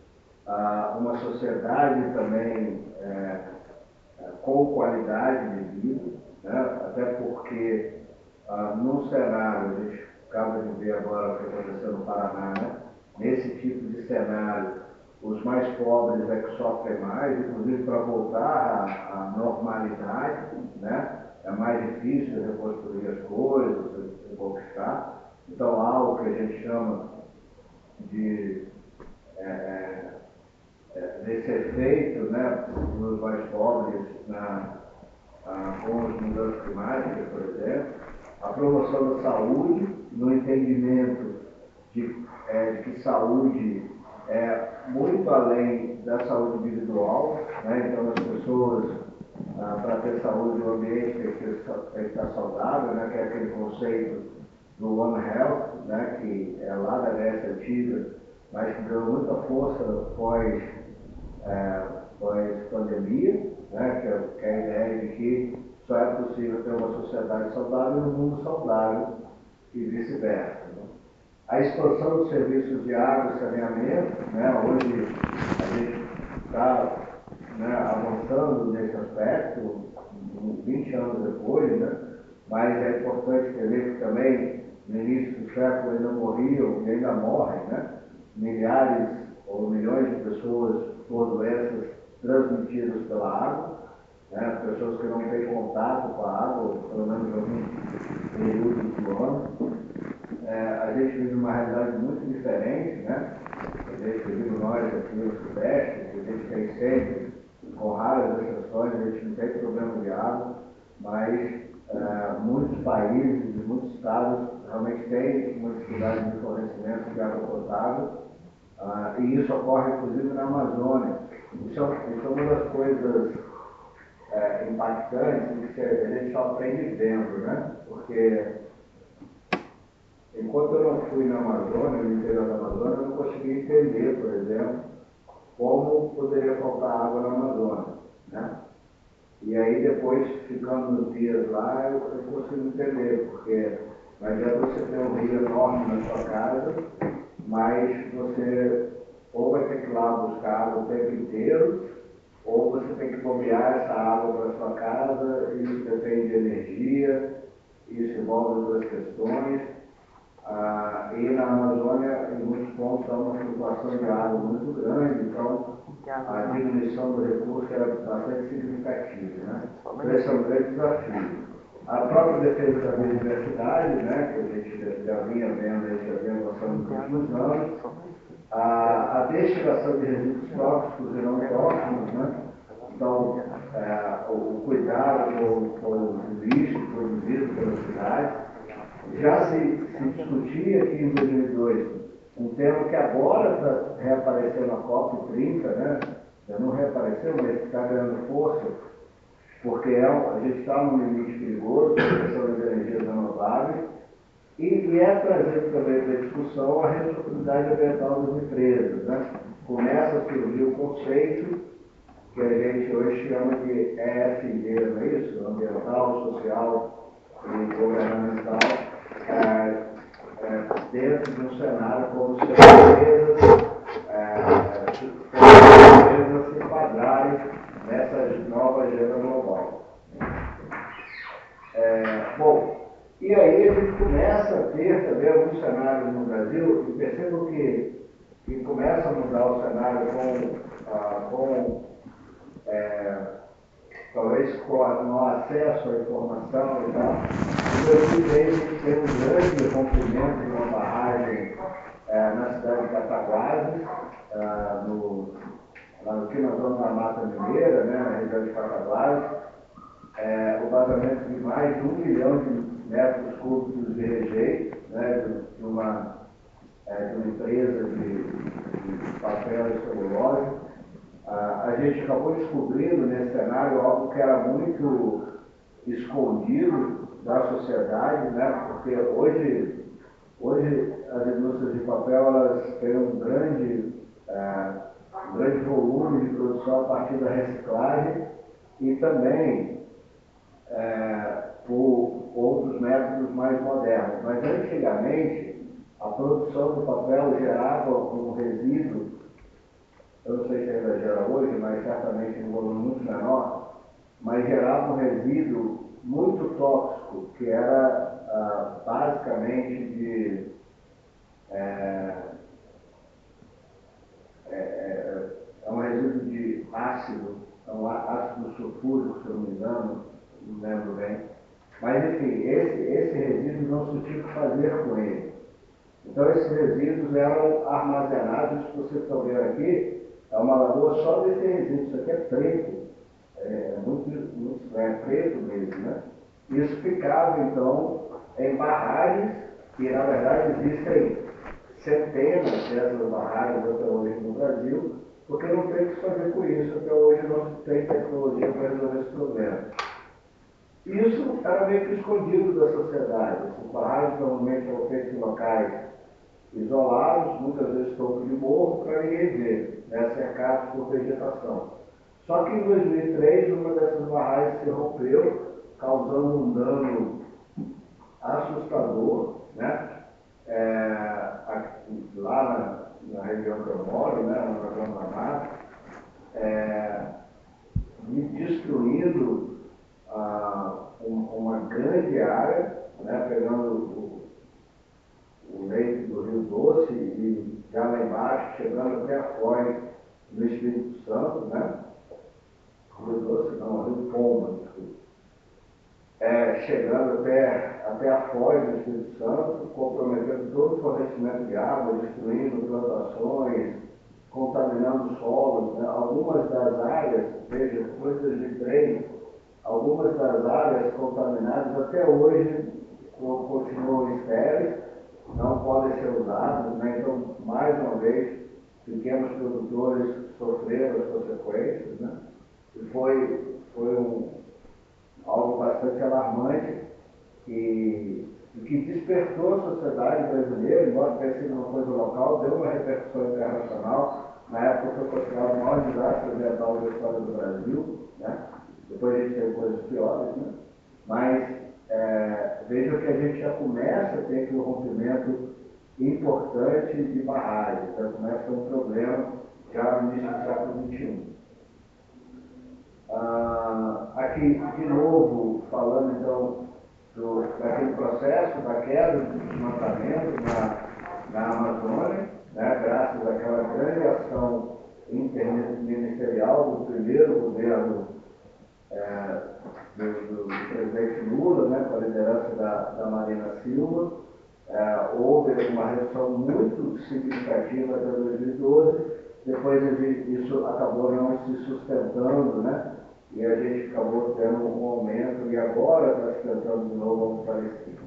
uma sociedade também com qualidade de vida, né? Até porque num cenário, a gente acaba de ver agora o que aconteceu no Paraná, né? Nesse tipo de cenário, os mais pobres é que sofrem mais, inclusive para voltar à normalidade, né? É mais difícil de reconstruir as coisas, de conquistar. Então há o que a gente chama desse efeito, né, nos mais pobres com as mudanças climáticas, por exemplo, a promoção da saúde, no entendimento de que saúde é muito além da saúde individual, né? Então as pessoas, para ter saúde, o ambiente tem que estar saudável, né? Que é aquele conceito do One Health, né? Que é lá da Grécia Antiga, mas que ganhou muita força pós-pandemia, né? Que é a ideia de que só é possível ter uma sociedade saudável e um mundo saudável e vice-versa. Né? A expansão dos serviços de água e saneamento, né? Hoje a gente está, né, avançando nesse aspecto, 20 anos depois, né? Mas é importante entender que também no início do século ainda morriam e ainda morrem, né? Milhares ou milhões de pessoas por doenças transmitidas pela água, né? Pessoas que não têm contato com a água, pelo menos em algum período do ano. A gente vive uma realidade muito diferente, né? A gente vive nós aqui no Sudeste, que a gente tem sempre, com raras exceções, a gente não tem problema de água, mas muitos países e muitos estados realmente têm uma dificuldade de fornecimento de água potável, e isso ocorre inclusive na Amazônia. Isso é uma das coisas impactantes que a gente só aprende vendo, né? Porque enquanto eu não fui na Amazônia, no interior da Amazônia, eu não consegui entender, por exemplo, como poderia faltar água na Amazônia, né? E aí depois, ficando nos dias lá, eu consigo entender, porque não adianta você ter um rio enorme na sua casa, mas você ou vai ter que ir lá buscar água o tempo inteiro, ou você tem que bombear essa água para a sua casa, isso depende de energia, isso envolve outras questões. E na Amazônia, em muitos pontos, há uma flutuação de água muito grande, então a diminuição do recurso é bastante significativa, né? Então esse é um grande desafio. A própria defesa da biodiversidade, né, que a gente já vinha vendo, já vinha passando nos últimos anos, a destinação de resíduos tóxicos e não tóxicos, né? Então, o cuidado com o lixo produzido pelas cidades. Já se discutia aqui em 2002 um tema que agora está reaparecendo na COP30, né? Já não reapareceu, mas está ganhando força, porque a gente está num limite perigoso com a questão das energias renováveis, e é trazido também para a discussão a responsabilidade ambiental das empresas, né? Começa a surgir o conceito que a gente hoje chama de ESG, não é isso? Ambiental, social e governamental, dentro de um cenário como se as empresas se enquadrarem nessa nova agenda global. Bom, e aí a gente começa a ter também alguns cenários no Brasil, e percebo que começa a mudar o cenário talvez com acesso à informação e tal. Em 2010 a gente teve um grande rompimento de uma barragem na cidade de Cataguases, aqui na zona da Mata Mineira, né, na região de Cataguases, o vazamento de mais de 1 milhão de metros cúbicos de rejeito, né, de uma empresa de papel e celulose. A gente acabou descobrindo nesse cenário algo que era muito escondido da sociedade, né, porque hoje as indústrias de papel elas têm um grande volume de produção a partir da reciclagem e também por outros métodos mais modernos. Mas antigamente a produção do papel gerava um resíduo, eu não sei se ainda gera hoje, mas certamente em um volume muito menor, mas gerava um resíduo muito tóxico, que era basicamente um resíduo de ácido, um ácido sulfúrico, se eu não me engano, não lembro bem. Mas enfim, esse resíduo não se tinha o que fazer com ele. Então esses resíduos eram armazenados, se vocês estão vendo aqui, é uma lagoa só desse resíduo, isso aqui é preto, muito preto mesmo, né? Isso ficava então em barragens, que na verdade existem centenas dessas barragens até hoje no Brasil, porque não tem o que fazer com isso, até hoje não se tem tecnologia para resolver esse problema. Isso era meio que escondido da sociedade. Essas barragens normalmente são feitas em locais isolados, muitas vezes topo de morro, para ninguém ver, né, cercados por vegetação. Só que em 2003, uma dessas barragens se rompeu, causando um dano assustador, né? Lá na região que eu moro, né, na zona da mata, destruindo uma grande área, né, pegando o leito do Rio Doce e já lá embaixo, chegando até a Foz do Espírito Santo, né? Rio Doce não, Rio Pomba, desculpa. Chegando até a Foz do Espírito Santo, comprometendo todo o fornecimento de água, destruindo plantações, contaminando solos, né? Algumas das áreas, veja, depois de 2003, algumas das áreas contaminadas até hoje continuam estéreis, não podem ser usadas, né? Então, mais uma vez, pequenos produtores sofreram as consequências, né? E foi algo bastante alarmante e que despertou a sociedade brasileira, embora tenha sido uma coisa local, deu uma repercussão internacional. Na época foi considerado o maior desastre ambiental da história do Brasil, né? Depois a gente teve coisas piores, né? Mas veja que a gente já começa a ter aqui um rompimento importante de barragens, já começa a ter um problema já no início do século XXI. Aqui, de novo, falando então daquele processo da queda do desmatamento na Amazônia, né, graças àquela grande ação interministerial do primeiro governo do presidente Lula, né, com a liderança da Marina Silva, houve uma redução muito significativa até 2012, depois isso acabou não se sustentando, né, e a gente acabou tendo um aumento e agora está se tentando de novo algo parecido.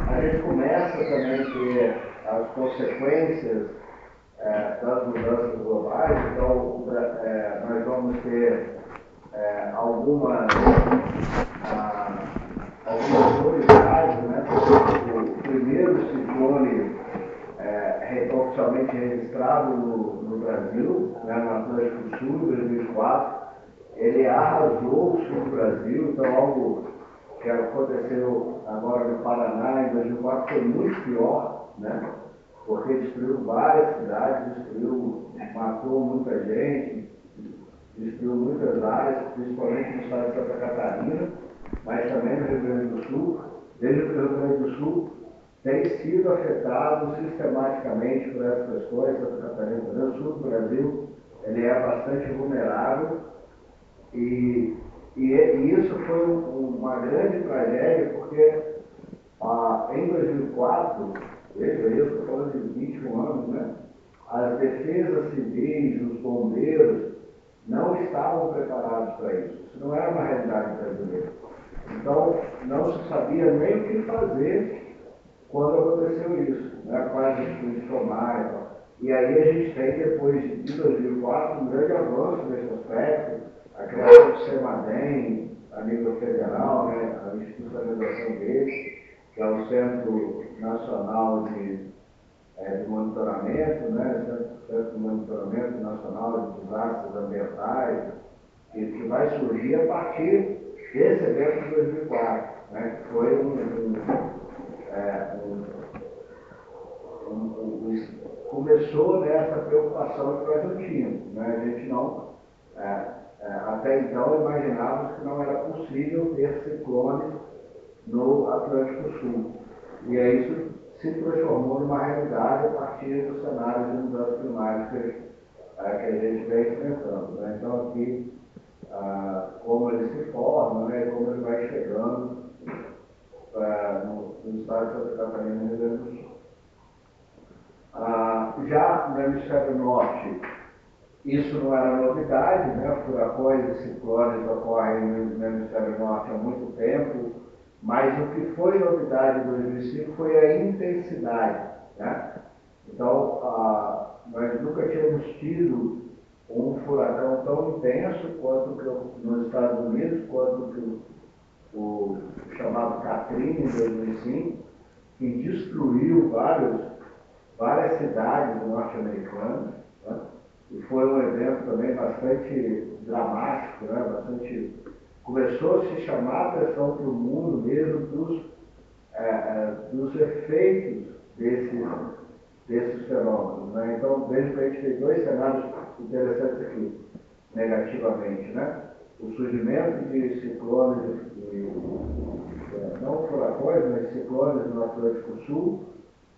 A gente começa também a ter as consequências das mudanças globais, então nós vamos ter algumas novidades, né? O primeiro ciclone oficialmente registrado no Brasil, né, no Atlântico Sul, em 2004. Ele arrasou o sul do Brasil, então algo que aconteceu agora no Paraná em 2004 foi muito pior, né? Porque destruiu várias cidades, matou muita gente, destruiu muitas áreas, principalmente no estado de Santa Catarina, mas também no Rio Grande do Sul. Desde que o Rio Grande do Sul tem sido afetado sistematicamente por essas questões. Santa Catarina, o Rio Grande do Sul do Brasil, ele é bastante vulnerável e isso foi uma grande tragédia, porque em 2004, veja, eu estou falando de 21 anos, né? As defesas civis, os bombeiros, não estavam preparados para isso. Isso não era uma realidade brasileira. Então, não se sabia nem o que fazer quando aconteceu isso, né? Quais atitudes tomar e tal. E aí a gente tem, depois de 2004, um grande avanço nesse aspecto, a criação do CEMADEM, a nível federal, né? A institucionalização dele, que é o Centro Nacional de Monitoramento, né? Centro de Monitoramento Nacional de Desastres Ambientais, que vai surgir a partir desse evento de 2004, né? Que foi começou nessa preocupação que nós não tínhamos, né? A gente não, até então, imaginávamos que não era possível ter ciclones no Atlântico Sul. E aí isso se transformou numa realidade a partir do cenário de mudanças climáticas que a gente vem enfrentando, né? Então aqui, como ele se forma, né, como ele vai chegando no estado de Santa Catarina e Rio Grande do Sul. Já no hemisfério norte, isso não era novidade, né? Furacões e ciclones ocorrem no hemisfério norte há muito tempo, mas o que foi novidade em 2005 foi a intensidade, né? Então, nós nunca tínhamos tido um furacão tão intenso quanto que nos Estados Unidos, quanto que o chamado Katrina em 2005, que destruiu várias cidades norte-americanas, né? E foi um evento também bastante dramático, né? Começou a se chamar a atenção para o mundo mesmo dos efeitos desses fenômenos, né? Então, veja que a gente tem dois cenários interessantes aqui, negativamente, né? O surgimento de ciclones, não furacões, mas ciclones no Atlântico Sul,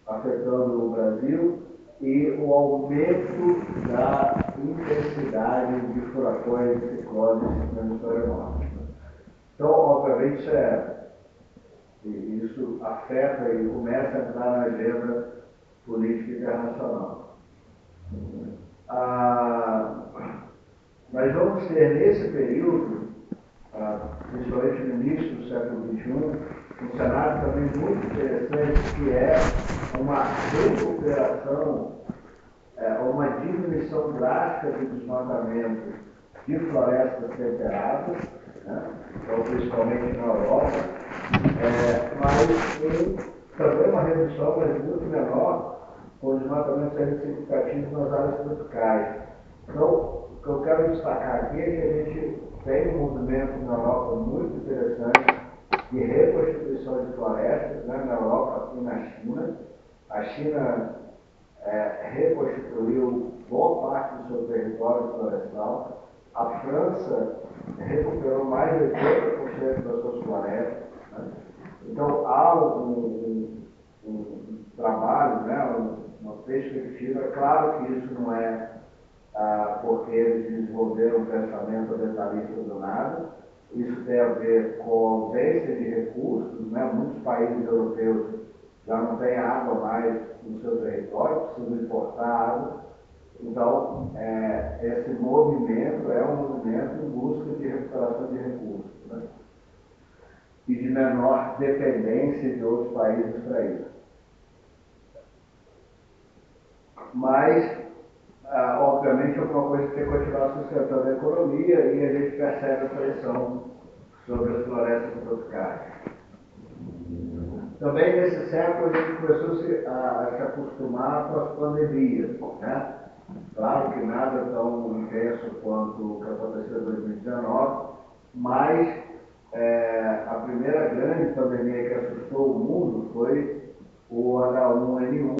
afetando o Brasil, e o aumento da intensidade de furacões e ciclones no hemisfério norte. Então, obviamente, isso afeta e começa a entrar na agenda política internacional. Nós vamos ter, nesse período, principalmente no início do século XXI, um cenário também muito interessante, que é uma recuperação, uma diminuição drástica do desmatamento de florestas temperadas, né? Então, principalmente na Europa, mas também uma redução, mas muito menor, com desmatamento significativo nas áreas tropicais. Então, o que eu quero destacar aqui é que a gente tem um movimento na Europa muito interessante de reconstituição de florestas, né, na Europa e na China. A China reconstituiu boa parte do seu território florestal. A França recuperou mais de 80% das suas florestas, né? Então, há um trabalho, né, uma perspectiva. Claro que isso não é porque eles desenvolveram um pensamento ambientalista do nada. Isso tem a ver com a ausência de recursos, né? Muitos países europeus já não têm água mais no seu território, precisam importar água. Então, esse movimento é um movimento em busca de recuperação de recursos, né? E de menor dependência de outros países para isso. Mas, obviamente, alguma coisa tem que continuar sustentando a economia e a gente percebe a pressão sobre as florestas tropicais. Também nesse século a gente começou a se acostumar com as pandemias, né? Claro que nada tão intenso quanto o que aconteceu em 2019, mas a primeira grande pandemia que assustou o mundo foi o H1N1,